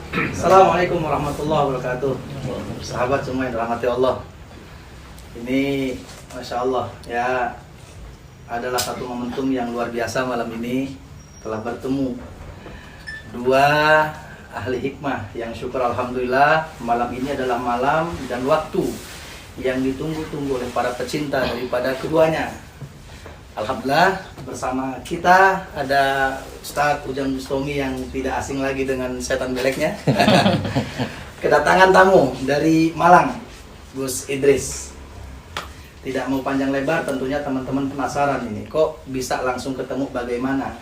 Assalamualaikum warahmatullahi wabarakatuh. Sahabat semua yang dirahmati Allah. Ini Masya Allah ya, adalah satu momentum yang luar biasa. Malam ini telah bertemu dua ahli hikmah yang syukur alhamdulillah malam ini adalah malam dan waktu yang ditunggu-tunggu oleh para pecinta daripada keduanya. Alhamdulillah bersama kita ada Ustadz Ujang Bustami yang tidak asing lagi dengan setan beleknya. Kedatangan tamu dari Malang, Gus Idris. Tidak mau panjang lebar, tentunya teman-teman penasaran ini kok bisa langsung ketemu bagaimana.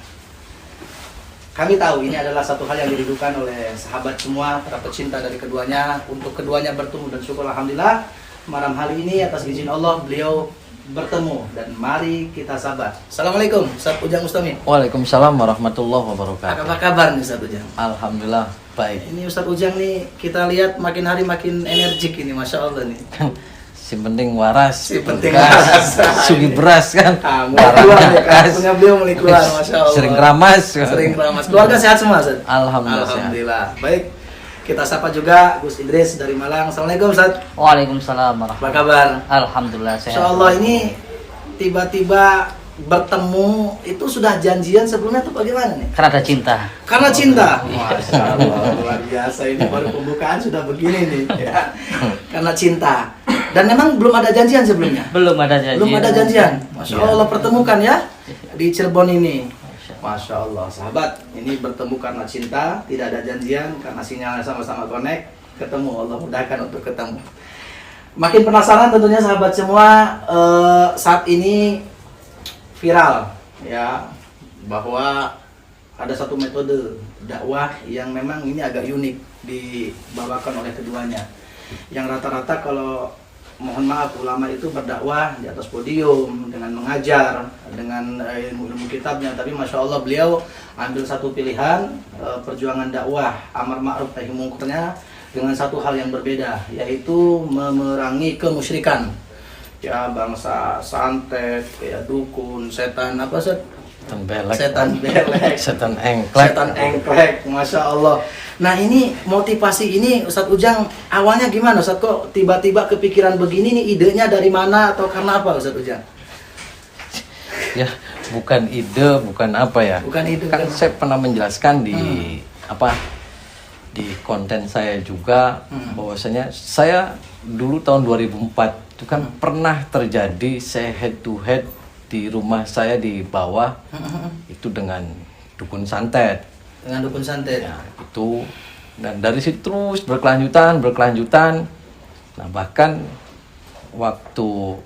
Kami tahu ini adalah satu hal yang dirindukan oleh sahabat semua, para pecinta dari keduanya, untuk keduanya bertemu, dan syukur alhamdulillah malam hari ini atas izin Allah beliau bertemu, dan mari kita sabar. Assalamualaikum Ustadz Ujang Bustami. Waalaikumsalam warahmatullahi wabarakatuh. Apa kabar nih Ustadz Ujang? Alhamdulillah baik. Ini Ustadz Ujang nih kita lihat makin hari makin energik ini, Masya Allah nih. Si penting waras. Si penting waras. Sugi beras kan. Mulai keluar nih kan, punya beliau mulai keluar, Masya Allah. Sering ramas. Sering ramas. Keluarga sehat semua Ustadz? Alhamdulillah. Alhamdulillah. Baik, kita sapa juga Gus Idris dari Malang. Assalamualaikum Ustadz. Waalaikumsalam Apa warahmatullahi kabar? Alhamdulillah sehat. Insya Allah ini tiba-tiba bertemu, itu sudah janjian sebelumnya atau bagaimana nih? Karena ada cinta. Karena cinta. Masya Allah, luar biasa ini, baru pembukaan sudah begini nih ya. Karena cinta. Dan memang belum ada janjian sebelumnya. Belum ada janjian. Belum ada janjian. Masya Ya. Allah pertemukan ya di Cirebon ini. Masya Allah, sahabat, ini bertemu karena cinta, tidak ada janjian, karena sinyalnya sama-sama connect, ketemu, Allah mudahkan untuk ketemu. Makin penasaran tentunya sahabat semua, saat ini viral ya, bahwa ada satu metode dakwah yang memang ini agak unik dibawakan oleh keduanya. Yang rata-rata kalau mohon maaf ulama itu berdakwah di atas podium dengan mengajar dengan ilmu kitabnya, tapi Masya Allah beliau ambil satu pilihan, perjuangan dakwah amar ma'ruf nahi mungkarnya dengan satu hal yang berbeda, yaitu memerangi kemusyrikan ya, bangsa santet, ya dukun, setan apa Set? Setan belek. Setan belek, Setan engklek. setan engklek, Masya Allah. Nah ini motivasi ini Ustadz Ujang awalnya gimana Ustadz, kok tiba-tiba kepikiran begini nih, idenya dari mana atau karena apa Ustadz Ujang? Ya, bukan ide, bukan apa ya. Bukan ide, Kan bukan. saya pernah menjelaskan di di konten saya juga bahwasanya saya dulu tahun 2004 itu kan pernah terjadi saya head to head di rumah saya di bawah itu dengan dukun santet. Dengan dukun santet. Ya, itu, dan dari situ terus berkelanjutan. Nah, bahkan waktu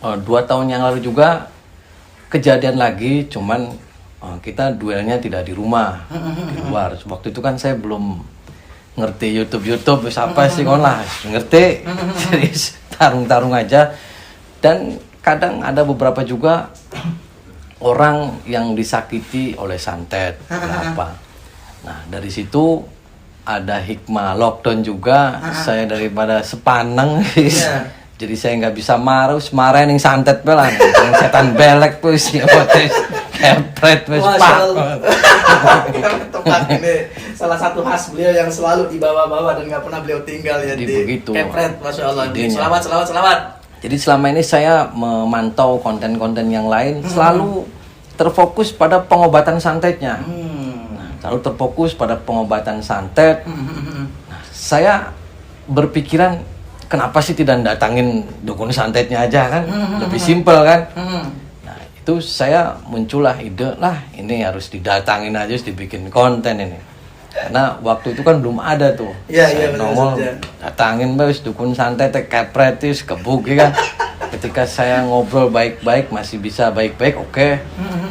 2 tahun yang lalu juga kejadian lagi, cuman kita duelnya tidak di rumah, di luar. Waktu itu kan saya belum ngerti YouTube apa sih kon lah, ngerti. Jadi tarung aja. Dan kadang ada beberapa juga orang yang disakiti oleh santet apa. Nah, dari situ ada hikmah lockdown juga. Saya daripada sepaneng jadi saya nggak bisa marahin yang santet belan, yang setan belek pus ya kepret pus pak. Tempat ini salah satu khas beliau yang selalu dibawa-bawa dan nggak pernah beliau tinggal ya Jadi di begitu. kepret, Masya Allah. Idenya. Selamat. Jadi selama ini saya memantau konten-konten yang lain selalu terfokus pada pengobatan santetnya. Selalu terfokus pada pengobatan santet. Nah, saya berpikiran kenapa sih tidak datangin dukun santetnya aja kan? Lebih simpel kan? Nah, itu saya muncullah ide lah, ini harus didatangin aja, harus dibikin konten ini. Karena waktu itu kan belum ada tuh. Iya, Saya benar nongol, saja. datangin bos dukun santet kepretis kebuki kan. Ketika saya ngobrol baik-baik masih bisa baik-baik, oke.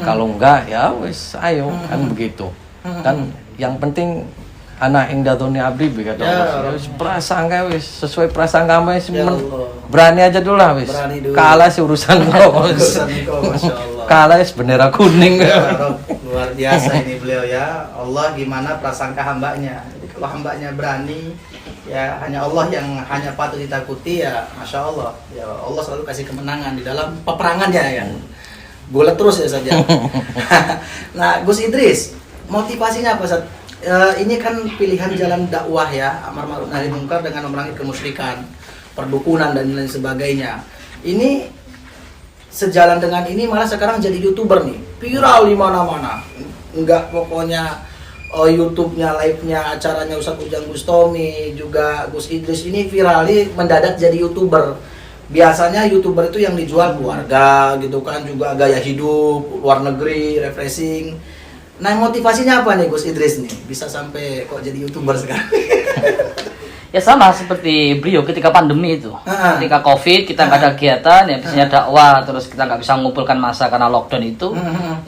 Kalau enggak ya wes ayo kan begitu. Dan yang penting anak ing datone abdi begitu. Ya, Wis prasangka wis sesuai prasangka wis Ya Allah. berani aja dulu lah wis. Berani dulu. Kalah sih urusan kau. Urusan kau, Masya Allah. Kalah wis bendera kuning. Ya, Rob, luar biasa ini beliau ya. Allah gimana prasangka hambanya. Jadi kalau hambanya berani, ya hanya Allah yang hanya patut ditakuti ya, Masya Allah. Ya Allah selalu kasih kemenangan di dalam peperangannya ya. Boleh terus ya saja. Nah, Gus Idris, motivasinya apa Ustaz? ini kan pilihan jalan dakwah ya, amar ma'ruf nahi munkar dengan memerangi kemusyrikan, perdukunan dan lain sebagainya. Ini sejalan dengan ini malah sekarang jadi YouTuber nih, viral di mana-mana. Enggak, pokoknya YouTube-nya, live-nya, acaranya Ustadz Ujang Bustami, juga Gus Idris ini viral, ini mendadak jadi YouTuber. Biasanya YouTuber itu yang dijual keluarga gitu kan, juga gaya hidup, luar negeri, refreshing. Nah, motivasinya apa nih Gus Idris nih? Bisa sampai kok jadi YouTuber sekarang? Ya sama seperti beliau ketika pandemi itu. Ketika COVID kita nggak ada kegiatan, ya biasanya dakwah, terus kita nggak bisa mengumpulkan massa karena lockdown itu.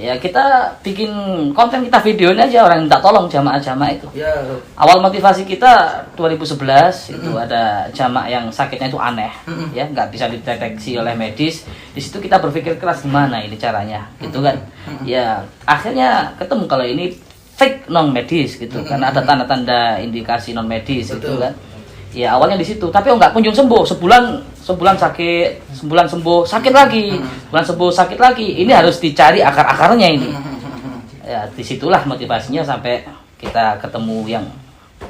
Ya kita bikin konten, kita videoin aja, orang minta tolong jamaah-jamaah itu. Ya. Awal motivasi kita 2011 itu ada jamaah yang sakitnya itu aneh, ya nggak bisa dideteksi oleh medis. Di situ kita berpikir keras gimana ini caranya, gitu kan? Ya akhirnya ketemu kalau ini fake non medis gitu, karena ada tanda-tanda indikasi non medis gitu kan. Ya awalnya di situ, tapi nggak kunjung sembuh. Sebulan sakit, sebulan sembuh, sakit lagi, sebulan sembuh, sakit lagi. Ini harus dicari akar-akarnya ini. Ya disitulah motivasinya sampai kita ketemu yang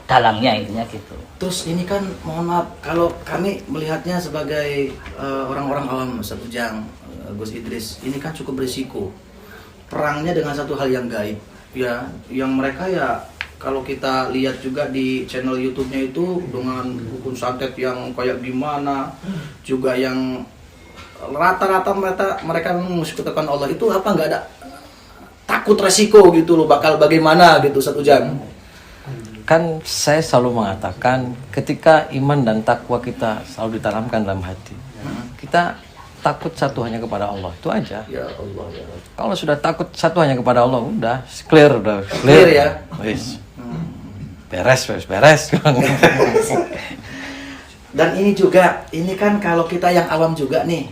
dalangnya, intinya gitu. Terus ini kan, mohon maaf, kalau kami melihatnya sebagai orang-orang awam, Ustadz Ujang, Gus Idris, ini kan cukup berisiko. Perangnya dengan satu hal yang gaib, ya, yang mereka ya. Kalau kita lihat juga di channel YouTube-nya itu dengan dukun santet yang kayak gimana, juga yang rata-rata mereka mensekutukan Allah, itu apa nggak ada takut resiko gitu loh, bakal bagaimana gitu Ustadz Ujang? Kan saya selalu mengatakan ketika iman dan takwa kita selalu ditanamkan dalam hati, kita takut satu hanya kepada Allah, itu aja. Ya Allah ya. Kalau sudah takut satu hanya kepada Allah, udah clear ya. Beres. Dan ini juga, ini kan kalau kita yang awam juga nih,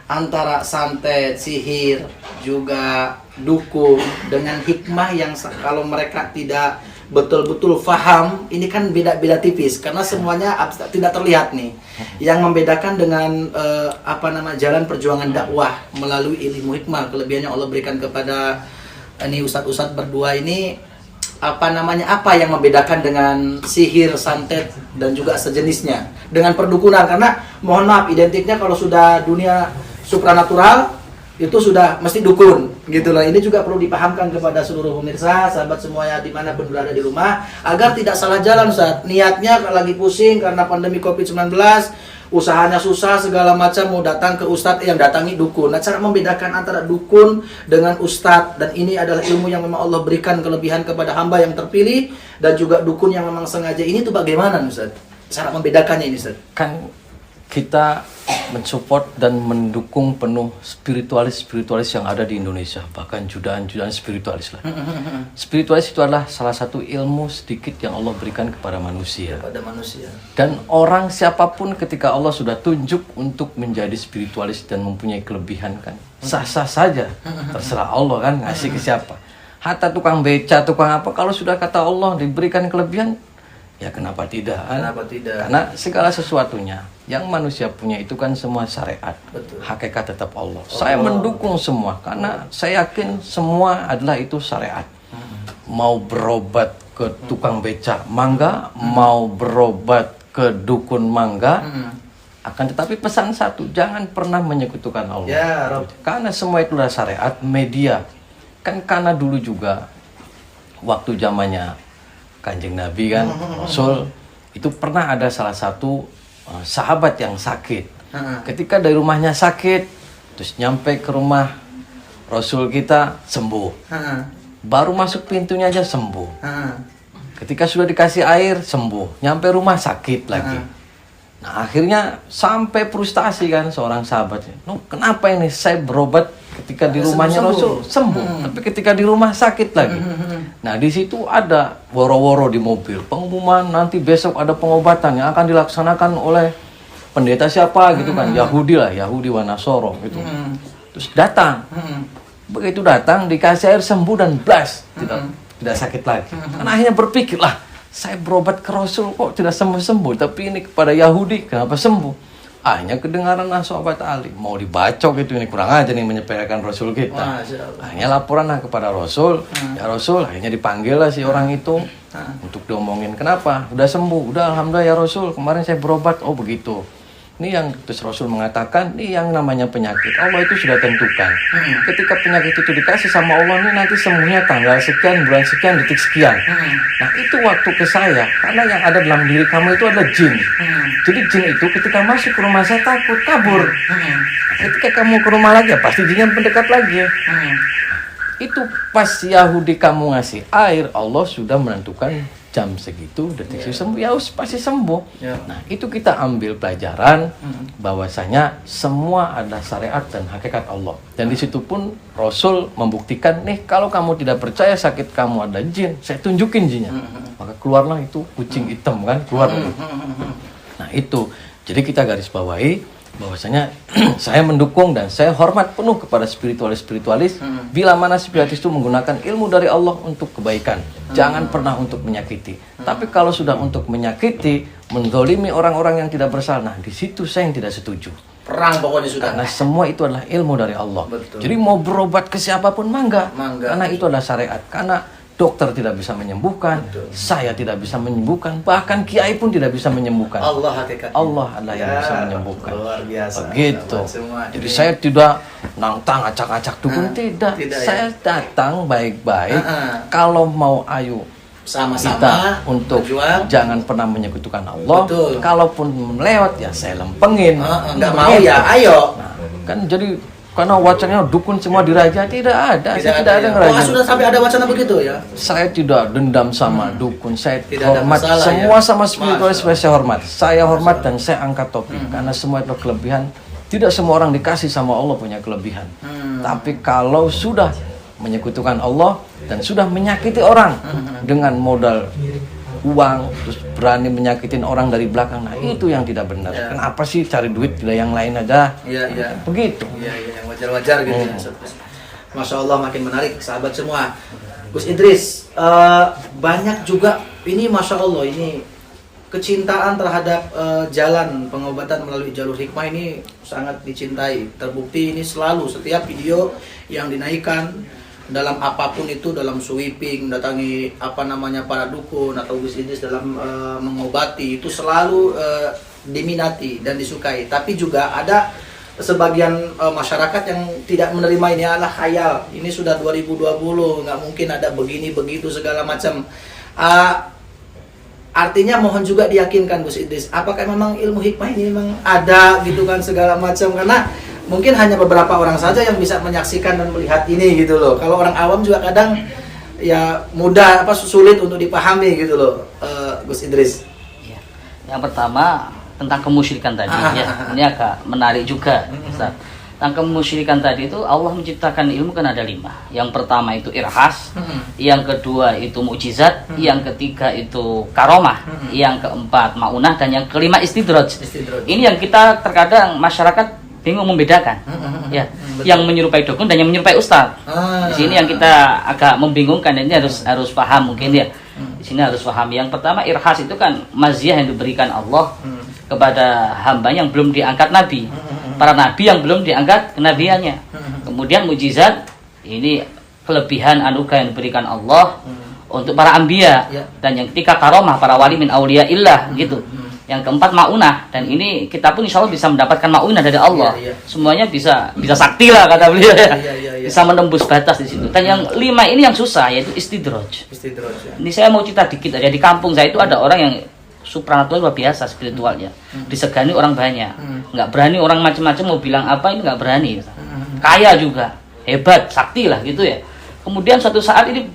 antara santet, sihir, juga dukun dengan hikmah yang kalau mereka tidak betul-betul faham, ini kan beda-beda tipis karena semuanya abstrak, tidak terlihat nih. Yang membedakan dengan jalan perjuangan dakwah melalui ilmu hikmah, kelebihannya Allah berikan kepada ini ustadz-ustadz berdua ini, apa yang membedakan dengan sihir, santet dan juga sejenisnya dengan perdukunan, karena mohon maaf, identiknya kalau sudah dunia supranatural itu sudah mesti dukun gitu loh. Ini juga perlu dipahamkan kepada seluruh pemirsa, sahabat semuanya dimanapun berada di rumah, agar tidak salah jalan Ustaz. Niatnya lagi pusing karena pandemi COVID-19, usahanya susah segala macam, mau datang ke ustadz yang datangi dukun. Nah, cara membedakan antara dukun dengan ustadz, dan ini adalah ilmu yang memang Allah berikan kelebihan kepada hamba yang terpilih, dan juga dukun yang memang sengaja, ini tuh bagaimana Ustaz? Cara membedakannya ini Ustaz? Kan kita mensupport dan mendukung penuh spiritualis yang ada di Indonesia, bahkan judahan spiritualis lah. Spiritualis itu adalah salah satu ilmu sedikit yang Allah berikan kepada manusia. Dan orang siapapun ketika Allah sudah tunjuk untuk menjadi spiritualis dan mempunyai kelebihan, kan sah-sah saja, terserah Allah kan ngasih ke siapa. Hatta tukang beca, tukang apa, kalau sudah kata Allah diberikan kelebihan, ya kenapa tidak? Kenapa tidak? Karena segala sesuatunya yang manusia punya itu kan semua syariat. Betul. Hakikat tetap Allah. Saya mendukung semua karena saya yakin semua adalah itu syariat. Mau berobat ke tukang beca, mangga, mau berobat ke dukun, mangga. Akan tetapi pesan satu, jangan pernah menyekutukan Allah. Ya, Rob. Karena semua itu adalah syariat, media. Kan karena dulu juga waktu zamannya Kanjeng Nabi kan, Rasul itu pernah ada salah satu sahabat yang sakit. Ketika dari rumahnya sakit, terus nyampe ke rumah Rasul kita sembuh. Baru masuk pintunya aja sembuh. Ketika sudah dikasih air sembuh, nyampe rumah sakit lagi. Nah akhirnya sampai frustasi kan seorang sahabatnya. Kenapa ini saya berobat ketika di rumahnya Rasul sembuh, tapi ketika di rumah sakit lagi. Nah di situ ada woro-woro di mobil pengumuman nanti besok ada pengobatan yang akan dilaksanakan oleh pendeta siapa gitu kan, Yahudi wa Nasoro gitu. Terus datang, begitu datang dikasih air sembuh dan blast, tidak sakit lagi. Kan akhirnya berpikirlah, saya berobat ke Rasul kok tidak sembuh-sembuh, tapi ini kepada Yahudi kenapa sembuh? Akhirnya kedengaran sahabat Ali, mau dibacok itu, ini kurang aja nih menyepelekan Rasul kita. Masya Allah. Akhirnya laporan lah kepada Rasul, ya Rasul, akhirnya dipanggil lah si orang itu untuk diomongin, kenapa? Udah sembuh, udah alhamdulillah ya Rasul, kemarin saya berobat. Oh begitu. Ini yang terus Rasul mengatakan, ini yang namanya penyakit Allah itu sudah tentukan. Ketika penyakit itu dikasih sama Allah, ini nanti sembuhnya tanggal sekian, bulan sekian, detik sekian. Nah itu waktu ke saya, karena yang ada dalam diri kamu itu adalah jin. Jadi jin itu ketika masuk ke rumah saya takut, kabur. Ketika kamu ke rumah lagi, ya pasti jinnya mendekat lagi. Itu pas Yahudi kamu ngasih air, Allah sudah menentukan jam segitu, detik segitu sembuh, ya pasti sembuh. Nah itu kita ambil pelajaran bahwasanya semua ada syariat dan hakikat Allah. Dan di situ pun Rasul membuktikan, nih kalau kamu tidak percaya sakit kamu ada jin, saya tunjukin jinnya. Maka keluarlah itu kucing hitam kan, keluar. Nah itu, jadi kita garis bawahi bahwasanya saya mendukung dan saya hormat penuh kepada spiritualis bila mana spiritualis itu menggunakan ilmu dari Allah untuk kebaikan, jangan pernah untuk menyakiti. Tapi kalau sudah untuk menyakiti, menzalimi orang-orang yang tidak bersalah, nah di situ saya yang tidak setuju. Perang pokoknya sudah. Karena semua itu adalah ilmu dari Allah. Betul. Jadi mau berobat ke siapapun mangga. Karena itu adalah syariat. Karena dokter tidak bisa menyembuhkan, saya tidak bisa menyembuhkan, bahkan kiai pun tidak bisa menyembuhkan. Allah hakikat. Allah adalah yang bisa menyembuhkan. Luar biasa. Begitu. Semua. Jadi saya tidak nantang acak-acak dukun, tidak. Saya datang baik-baik. Kalau mau ayo Sama-sama kita untuk berjuang. jangan pernah menyekutukan Allah. Betul. Kalaupun melewat ya saya lempengin. Nggak mau ya, ayo. Nah, kan jadi karena wacananya dukun semua diraja, tidak ada. Saya tidak ada ya. ngeraja. Sudah sampai ada wacana begitu ya? Saya tidak dendam sama dukun. Saya Tidak ada hormat masalah, semua ya? sama spiritualis. Saya hormat. Saya hormat dan saya angkat topi karena semua itu kelebihan. Tidak semua orang dikasih sama Allah punya kelebihan. Tapi kalau sudah menyekutukan Allah dan sudah menyakiti orang dengan modal uang, terus berani menyakitin orang dari belakang, nah itu yang tidak benar. Kenapa sih cari duit tidak yang lain aja? Iya. Begitu. Iya, yang wajar-wajar gitu ya. Masya Allah, makin menarik sahabat semua. Gus Idris, banyak juga ini Masya Allah, ini kecintaan terhadap jalan pengobatan melalui jalur hikmah ini sangat dicintai. Terbukti ini selalu setiap video yang dinaikkan dalam apapun itu, dalam sweeping, datangi para dukun atau Gus Idris dalam mengobati, itu selalu diminati dan disukai. Tapi juga ada sebagian masyarakat yang tidak menerima ini adalah khayal. Ini sudah 2020, nggak mungkin ada begini begitu segala macam. Artinya mohon juga diyakinkan Gus Idris, apakah memang ilmu hikmah ini memang ada gitu kan segala macam, karena mungkin hanya beberapa orang saja yang bisa menyaksikan dan melihat ini gitu loh. Kalau orang awam juga kadang ya mudah sulit untuk dipahami gitu loh, Gus Idris. Ya. Yang pertama tentang kemusyrikan tadi ya. Ini agak menarik juga, Ustaz. Tentang kemusyrikan tadi itu Allah menciptakan ilmu kan ada 5. Yang pertama itu irhas, yang kedua itu mukjizat, yang ketiga itu karomah, yang keempat maunah, dan yang kelima istidraj. Ini yang kita terkadang masyarakat bingung membedakan, ya, yang menyerupai dukun dan yang menyerupai ustaz. Di sini yang kita agak membingungkan, ini harus paham mungkin ya. Di sini harus paham. Yang pertama irhas itu kan maziyah yang diberikan Allah kepada hamba yang belum diangkat nabi, para nabi yang belum diangkat kenabiannya. Kemudian mujizat ini kelebihan anugerah yang diberikan Allah untuk para anbiya, dan yang ketiga karomah para wali min auliyaillah gitu. Yang keempat maunah, dan ini kita pun insya Allah bisa mendapatkan maunah dari Allah. Semuanya bisa sakti lah kata beliau ya. Bisa menembus batas di situ. Dan yang 5 ini yang susah, yaitu istidraj. Ini saya mau cerita dikit aja. Di kampung saya itu ada orang yang supranatural luar biasa spiritualnya. Disegani orang banyak. Nggak berani orang macam-macam mau bilang apa, ini nggak berani. Kaya juga, hebat, sakti lah gitu ya. Kemudian suatu saat ini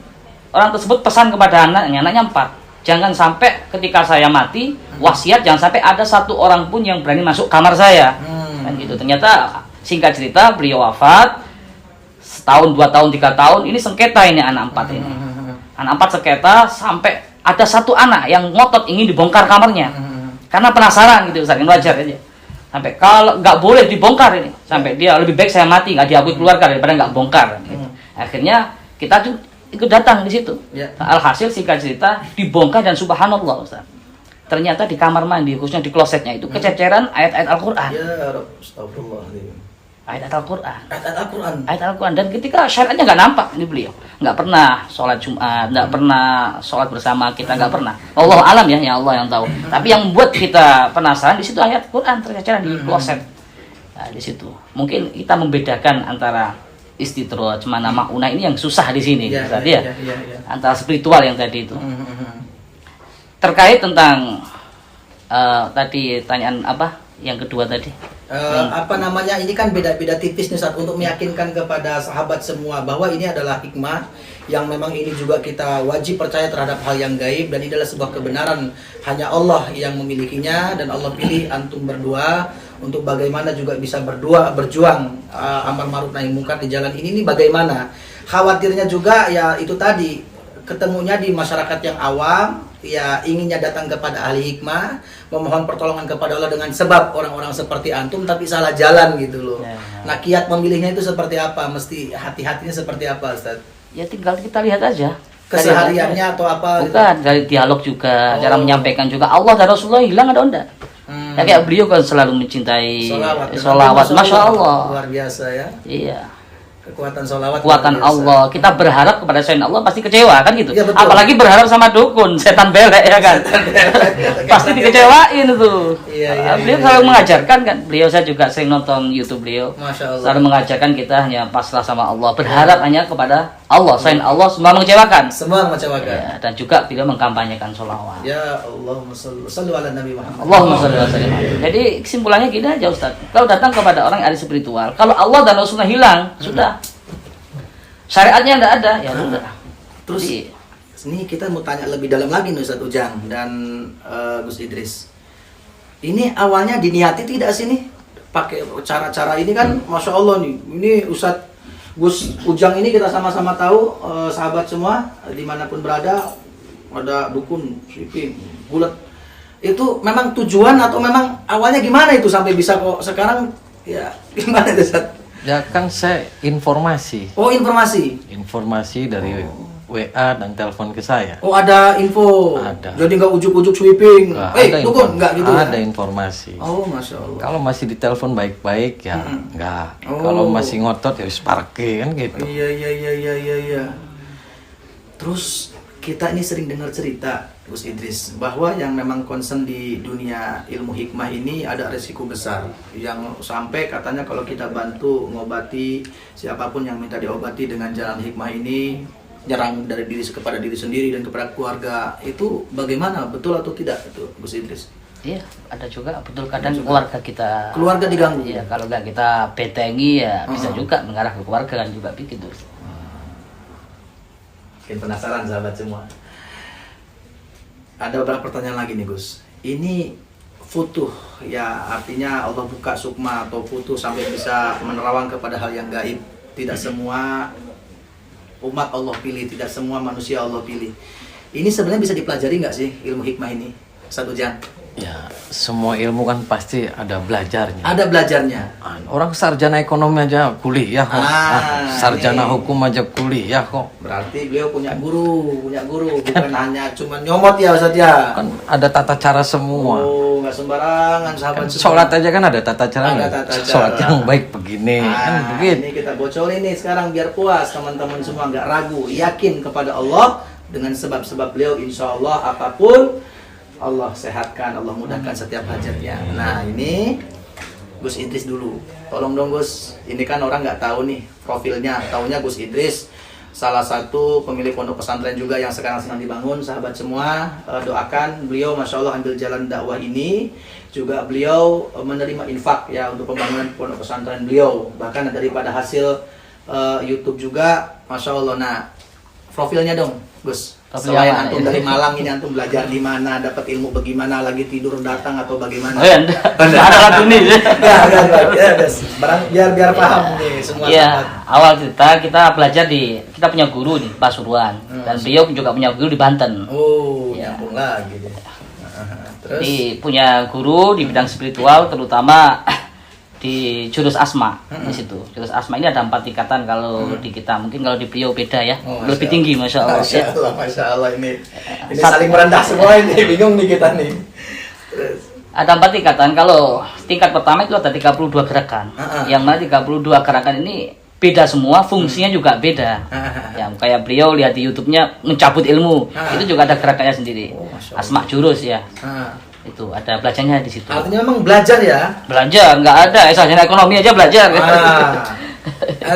orang tersebut pesan kepada anaknya 4. Jangan sampai ketika saya mati, wasiat jangan sampai ada satu orang pun yang berani masuk kamar saya. Kan gitu. Ternyata singkat cerita beliau wafat setahun, 2 tahun, 3 tahun. Ini sengketa ini anak 4 ini. Anak 4 sengketa sampai ada satu anak yang ngotot ingin dibongkar kamarnya. Karena penasaran gitu, Ustaz, wajar aja. Sampai kalau nggak boleh dibongkar ini, sampai dia lebih baik saya mati nggak diakui keluarga daripada nggak bongkar. Gitu. Akhirnya kita tuh ikut datang di situ. Alhasil singkat cerita dibongkar dan subhanallah, Ustaz. ternyata di kamar mandi, khususnya di klosetnya itu kececeran ayat-ayat Al-Quran. Ya Rabb, astagfirullah. Ayat Al-Quran. Ayat Al-Quran. Ayat Al-Quran. Dan ketika syariatnya nggak nampak ini beliau, nggak pernah sholat Jumat, nggak pernah sholat bersama kita, nggak pernah. Allah alam ya Allah yang tahu. Tapi yang membuat kita penasaran di situ ayat Quran terceceran di kloset. Nah, di situ mungkin kita membedakan antara istidraj mana mauna ini yang susah di sini, tadi ya. Antara spiritual yang tadi itu. Terkait tentang tadi tanyaan apa yang kedua tadi? Apa namanya, ini kan beda-beda tipis nih Ustaz, untuk meyakinkan kepada sahabat semua bahwa ini adalah hikmah yang memang ini juga kita wajib percaya terhadap hal yang gaib, dan ini adalah sebuah kebenaran hanya Allah yang memilikinya, dan Allah pilih antum berdua untuk bagaimana juga bisa berjuang amar ma'ruf nahi munkar di jalan ini bagaimana. Khawatirnya juga ya itu tadi, ketemunya di masyarakat yang awam, ya inginnya datang kepada ahli hikmah, memohon pertolongan kepada Allah dengan sebab orang-orang seperti antum, tapi salah jalan gitu loh. Nah, kiat memilihnya itu seperti apa? Mesti hati-hatinya seperti apa, Ustaz? Ya tinggal kita lihat aja. Kesehariannya atau apa? Bukan, dari dialog juga, cara menyampaikan juga. Allah dan Rasulullah hilang atau enggak? Ya kayak beliau kan selalu mencintai sholawat. Masya Allah. Luar biasa ya. Iya. Kekuatan sholawat. Kekuatan Allah. Kita berharap kepada selain Allah pasti kecewa kan gitu. Ya, apalagi berharap sama dukun, setan belek ya kan. Pasti dikecewain tuh. Iya, beliau selalu mengajarkan kan. Beliau, saya juga sering nonton YouTube beliau. Masya Allah. Selalu mengajarkan kita hanya pasrah sama Allah, berharap hanya kepada Allah. Selain Allah semua mengecewakan. Semua mengecewakan. Ya, dan juga beliau mengkampanyekan sholawat. Ya Allahumma shalli ala Nabi Muhammad. Allahumma shalli ala sayyidina Muhammad. Jadi kesimpulannya gini aja Ustaz. Kalau datang kepada orang yang ahli spiritual, kalau Allah dan Rasulullah hilang, sudah. Syariatnya enggak ada, ya sudah. Terus ini kita mau tanya lebih dalam lagi nih Ustaz Ujang dan Gus Idris. Ini awalnya diniati tidak sih nih? Pakai cara-cara ini kan Masya Allah nih. Ini Ustaz Gus Ujang ini kita sama-sama tahu, sahabat semua dimanapun berada, ada dukun, sweeping, bulat. Itu memang tujuan atau memang awalnya gimana itu sampai bisa kok sekarang ya gimana itu Ustaz? Ya kan saya informasi. Oh, informasi. Informasi dari WA dan telepon ke saya. Oh, ada info. Ada. Jadi nggak ujuk-ujuk sweeping. Dukun nggak gitu ada ya? informasi. Oh, Masya Allah. Kalau masih ditelepon baik-baik ya enggak. Kalau masih ngotot ya wis parke kan gitu. Iya. Terus kita ini sering dengar cerita Gus Idris bahwa yang memang concern di dunia ilmu hikmah ini ada resiko besar, yang sampai katanya kalau kita bantu ngobati siapapun yang minta diobati dengan jalan hikmah ini, nyerang dari diri kepada diri sendiri dan kepada keluarga. Itu bagaimana, betul atau tidak itu Gus Idris? Iya, ada juga, betul, kadang keluarga kita diganggu. Iya, kalau nggak kita betengi ya bisa juga mengarah ke keluarga kan juga begitu. Mungkin penasaran sahabat semua. Ada beberapa pertanyaan lagi nih Gus. Ini futuh ya, artinya Allah buka sukma atau futuh sampai bisa menerawang kepada hal yang gaib. Tidak semua umat Allah pilih, tidak semua manusia Allah pilih. Ini sebenarnya bisa dipelajari nggak sih ilmu hikmah ini? Satu jam. Ya, semua ilmu kan pasti ada belajarnya. Ada belajarnya. Orang sarjana ekonomi aja kuliah kok. Sarjana hukum aja kuliah kok. Berarti beliau punya guru, bukan hanya cuma nyomot ya Ustaz ya. Kan ada tata cara semua. Oh, nggak sembarangan sahabat. Kan sholat aja kan ada tata caranya. Ada tata cara. Sholat yang baik begini. Kan begitu. Ini kita bocorin nih sekarang biar puas teman-teman semua, nggak ragu, yakin kepada Allah dengan sebab-sebab beliau, insya Allah apapun Allah sehatkan, Allah mudahkan setiap hajatnya. Nah ini Gus Idris dulu, tolong dong Gus, ini kan orang nggak tahu nih profilnya, taunya Gus Idris salah satu pemilik pondok pesantren juga yang sekarang sedang dibangun. Sahabat semua, doakan beliau, Masya Allah, ambil jalan dakwah ini. Juga beliau menerima infak ya untuk pembangunan pondok pesantren beliau, bahkan daripada hasil YouTube juga, Masya Allah. Nah profilnya dong Gus, selain antum dari Malang ini, antum belajar di mana, dapat ilmu bagaimana, lagi tidur datang atau bagaimana? Oh ya, ada lagu nih. Biar paham nih semua. Iya, awal kita belajar kita punya guru di Pasuruan, dan beliau juga punya guru di Banten. Oh, nyambung lagi deh. Terus punya guru di bidang spiritual, terutama di jurus asma. Di situ jurus asma ini ada 4 tingkatan kalau di kita, mungkin kalau di beliau beda ya. Lebih tinggi, Masya Allah. Masya Allah ini saling merendah semua ini, bingung nih kita nih. Ada 4 tingkatan. Kalau tingkat pertama itu ada 32 gerakan. Yang mana 32 gerakan ini beda semua, fungsinya juga beda. Yang kayak beliau lihat di YouTube-nya mencabut ilmu, itu juga ada gerakannya sendiri. Asma jurus ya. Itu ada belajarnya di situ. Artinya memang belajar ya? Belajar, nggak ada sarjana ekonomi aja belajar.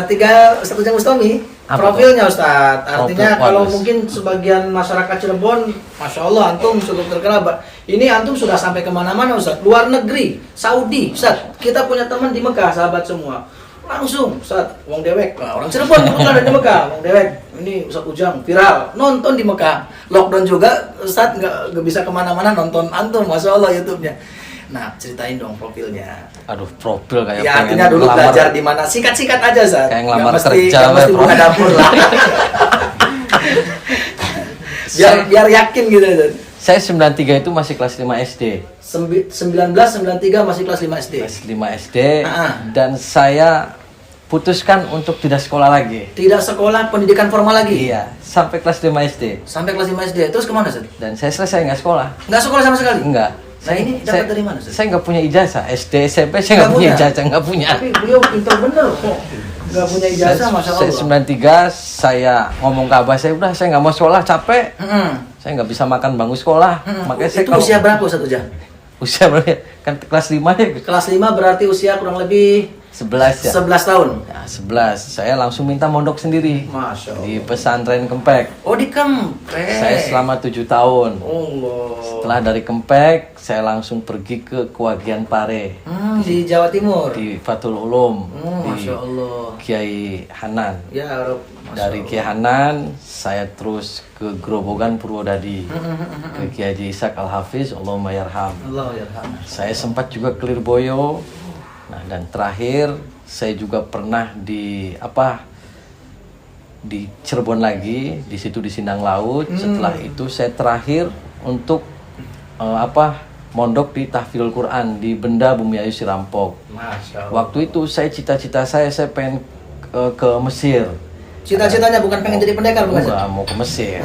Tiga Ustaz Ujang Bustami, profilnya Ustaz. Artinya Profil, kalau bagus. mungkin sebagian masyarakat Cirebon, Masya Allah antum cukup terkenal. Ini antum sudah sampai kemana-mana Ustaz, luar negeri, Saudi Ustaz. Kita punya teman di Mekah, sahabat semua. Langsung Ustaz, Wong Dewek, nah, orang Cirebon kebetulan ada di Mekah. Wong Dewek, ini Ustaz Ujang viral, nonton di Mekah. Lockdown juga Ustaz nggak bisa kemana-mana, nonton antum, Masya Allah YouTube-nya. Nah, ceritain dong profilnya. Aduh, profil kayak Ya pengen artinya dulu ngelamar. belajar di mana, sikat-sikat aja Ustaz. Kayak ngelamar Nggak kerja, nggak mesti Bro. buka dapur lah. biar yakin gitu Ustaz. Saya 93 itu masih kelas 5 SD. 1993 masih kelas 5 SD. Kelas 5 SD Ah. dan saya putuskan untuk tidak sekolah lagi. Tidak sekolah pendidikan formal lagi. Iya, sampai kelas 5 SD. Sampai kelas 5 SD. Terus kemana Ustaz? Dan saya selesai nggak sekolah. Nggak sekolah sama sekali? Enggak. Nah, ini dapat dari mana, Ustaz? Saya nggak punya ijazah. SD, SMP saya nggak Nggak punya punya? ijazah, nggak punya. Tapi beliau pintar bener kok. Nggak punya ijazah, Masya Saya Allah. 93 saya ngomong ke abah saya, udah saya nggak mau sekolah, capek. Saya nggak bisa makan bangku sekolah. Makanya saya Itu usia berapa Ustaz Ujang? usia berapa? Ya? Kan kelas 5 ya. Kelas 5 berarti usia kurang lebih 11 ya. 11 tahun. Ya, 11. Saya langsung minta mondok sendiri Masya Allah. di pesantren Kempek. Oh di Kempek. Saya selama 7 tahun. Allah. Setelah dari Kempek, saya langsung pergi ke Kewagian Pare Di Jawa Timur. di Fathul Ulum di Masya Allah. Kiai Hanan. Ya Rob. Masya Dari Kiai Hanan, saya terus ke Grobogan Purwodadi, ke Kiai Haji Ishak Al-Hafiz, Allahumma yarham. Allah yarham. Saya sempat juga ke Lirboyo. Nah, dan terakhir saya juga pernah di Cirebon lagi, di situ di Sindang Laut. Setelah itu saya terakhir untuk mondok di Tahfidzul Quran di Benda Bumiayu Sirampok. Masya Allah. Waktu itu cita-cita saya pengen ke Mesir. Cita-citanya bukan pengen jadi pendekar bukan? Ustaz? Enggak, mau ke Mesir.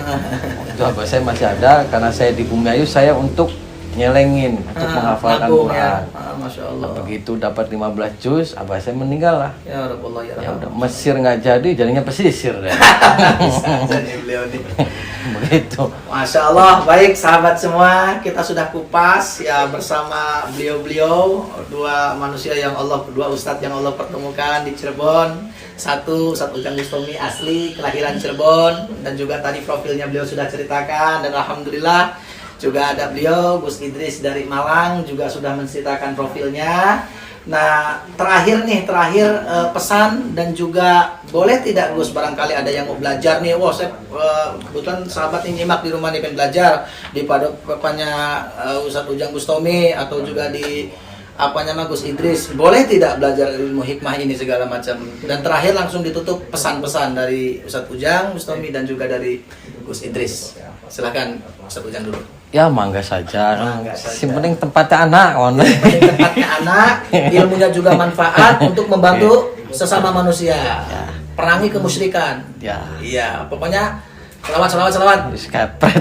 Itu abah saya masih ada, karena saya di Bumiayu saya untuk nyelengin, untuk menghafalkan Nabung Quran. ya. Masya Allah. Begitu dapat 15 juz, abah saya meninggal lah. Ya Rabbullah ya Ya Rahman. udah, Mesir nggak jadi, jadinya pesisir deh. Bisa aja nih beliau nih. Begitu. Masya Allah, baik sahabat semua, kita sudah kupas ya bersama beliau-beliau, dua manusia yang Allah, dua ustadz yang Allah pertemukan di Cirebon. Satu Ustadz Ujang Bustami asli kelahiran Cirebon, dan juga tadi profilnya beliau sudah ceritakan, dan alhamdulillah juga ada beliau Gus Idris dari Malang juga sudah menceritakan profilnya. Nah, terakhir pesan dan juga boleh tidak Gus, barangkali ada yang mau belajar nih. Wah, saya kebetulan sahabat ini nyimak di rumah nih pengen belajar di padepokannya Ustadz Ujang Bustami atau juga di Gus Idris. Boleh tidak belajar ilmu hikmah ini segala macam? Dan terakhir langsung ditutup pesan-pesan dari Ustadz Ujang Bustami dan juga dari Gus Idris. Silakan Ustadz Ujang dulu. Ya mangga saja. Mangga saja. Yang penting tempatnya anak, on. Tempatnya anak, ilmunya juga manfaat untuk membantu sesama manusia. Perangi kemusyrikan. Ya. Iya, pokoknya selawat. Wis kepret.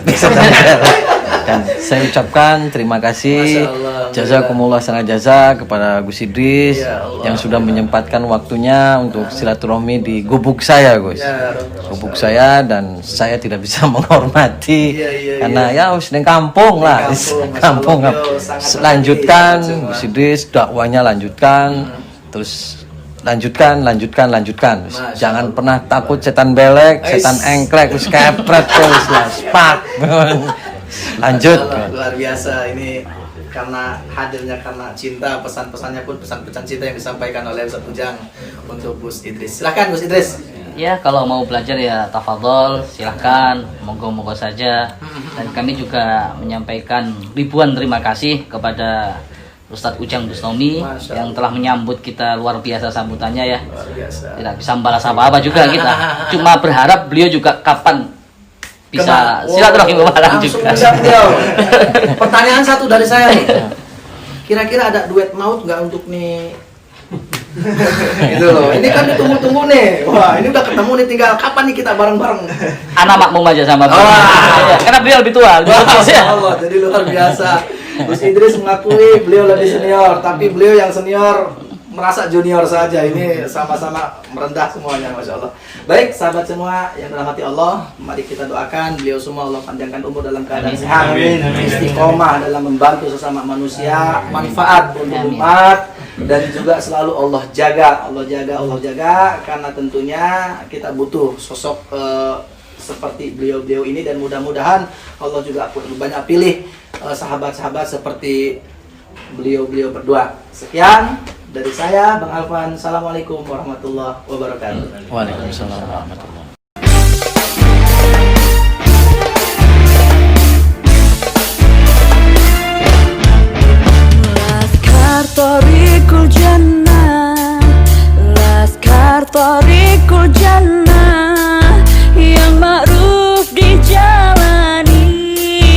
Dan saya ucapkan terima kasih, Masya Allah, jazakumullah sangat jaza kepada Gus Idris Ya Allah. yang sudah menyempatkan waktunya untuk silaturahmi di gubuk saya, Gus. Ya, Rabb. Gubuk saya, dan saya tidak bisa menghormati Iya, karena iya. ya wis ning kampung lah, Ning wis kampung, kampung. Masya Allah, beliau sangat Lanjutkan mengerti, Gus Idris, dakwanya lanjutkan, terus lanjutkan. Wis, Masya jangan Allah. pernah takut setan belek, Ais. setan engklek, wis kepret wis lah, spak. Lanjut. Masya Allah, luar biasa ini karena hadirnya karena cinta, pesan-pesannya pun pesan-pesan cinta yang disampaikan oleh Ustadz Ujang untuk Gus Idris. Silakan Gus Idris. Ya, kalau mau belajar ya tafadhol, silahkan, monggo-monggo saja. Dan kami juga menyampaikan ribuan terima kasih kepada Ustadz Ujang Bustami Masya yang telah menyambut kita luar biasa sambutannya ya. Luar biasa. Tidak bisa membalas apa-apa juga kita. Cuma berharap beliau juga kapan bisa silaturahmi ke Malang langsung juga. bisa beliau. Pertanyaan satu dari saya nih. Kira-kira ada duet maut nggak untuk nih? Gitu loh. Ini kan ditunggu-tunggu nih. Wah, ini udah ketemu nih, tinggal kapan nih kita bareng-bareng. Anak makmum aja sama beliau. Wah. Ya, karena beliau lebih tua. Lebih Wah, tua. Masya Allah, jadi luar biasa. Gus Idris mengakui beliau lebih senior, tapi beliau yang senior merasa junior saja. Ini sama-sama merendah semuanya, Masya Allah. Baik, sahabat semua yang dirahmati Allah, mari kita doakan beliau semua Allah panjangkan umur dalam keadaan sehat, istiqomah dalam membantu sesama manusia, manfaat untuk umat, dan juga selalu Allah jaga, karena tentunya kita butuh sosok seperti beliau-beliau ini, dan mudah-mudahan Allah juga banyak pilih sahabat-sahabat seperti beliau-beliau berdua. Sekian dari saya, Bang Alvan. Assalamualaikum warahmatullahi wabarakatuh. Waalaikumsalam warahmatullahi. Laskar Thoriqul Jannah, Laskar Thoriqul Jannah, yang ma'ruf dijalani,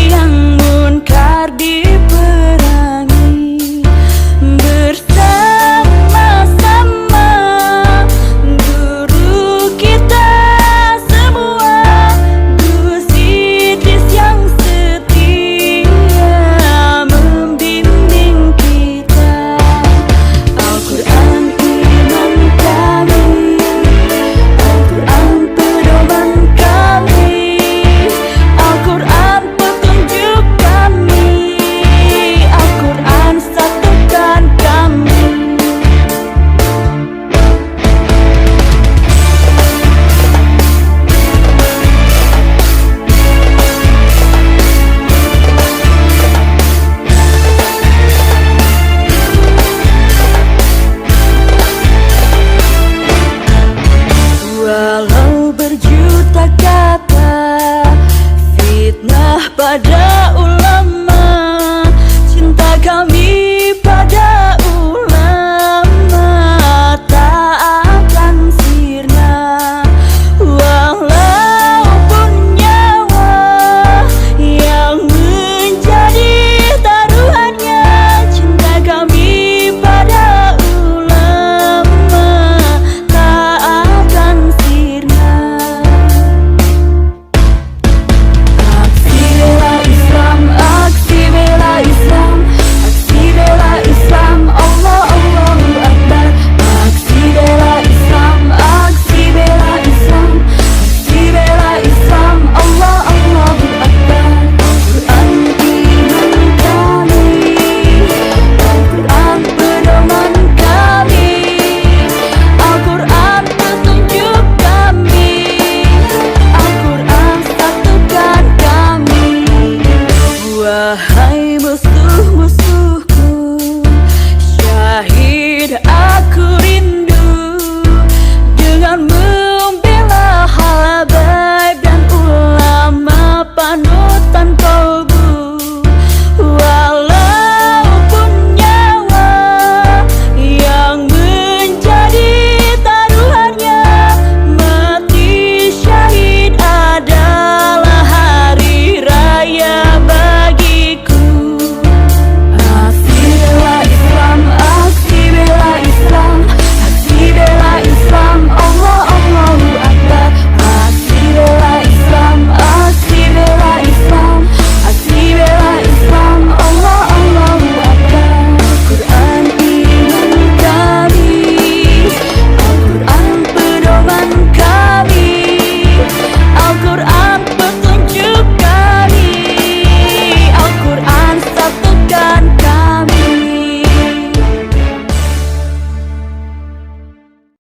yang munkar diperangi, bersama-sama guru kita semua, Gus Idris yang setia membimbing kita. Al-Quran iman kami, Al-Quran pedoman kami, Al-Quran petunjuk kami, Al-Quran satukan kami. Walau berjuta kata fitnah pada ulama, cinta kami pada ulama tak akan sirna. Walaupun nyawa yang menjadi taruhannya, cinta kami pada ulama tak akan sirna. Aksi bela Islam, aksi bela Islam, aksi bela Islam, Allah Allahu Akbar. Aksi bela Islam, aksi bela Islam, aksi bela Islam, Allah Allahu Akbar. Al-Quran iman kami, Al-Quran pedoman kami, Al-Quran petunjuk kami, Al-Quran satukan kami. Wahai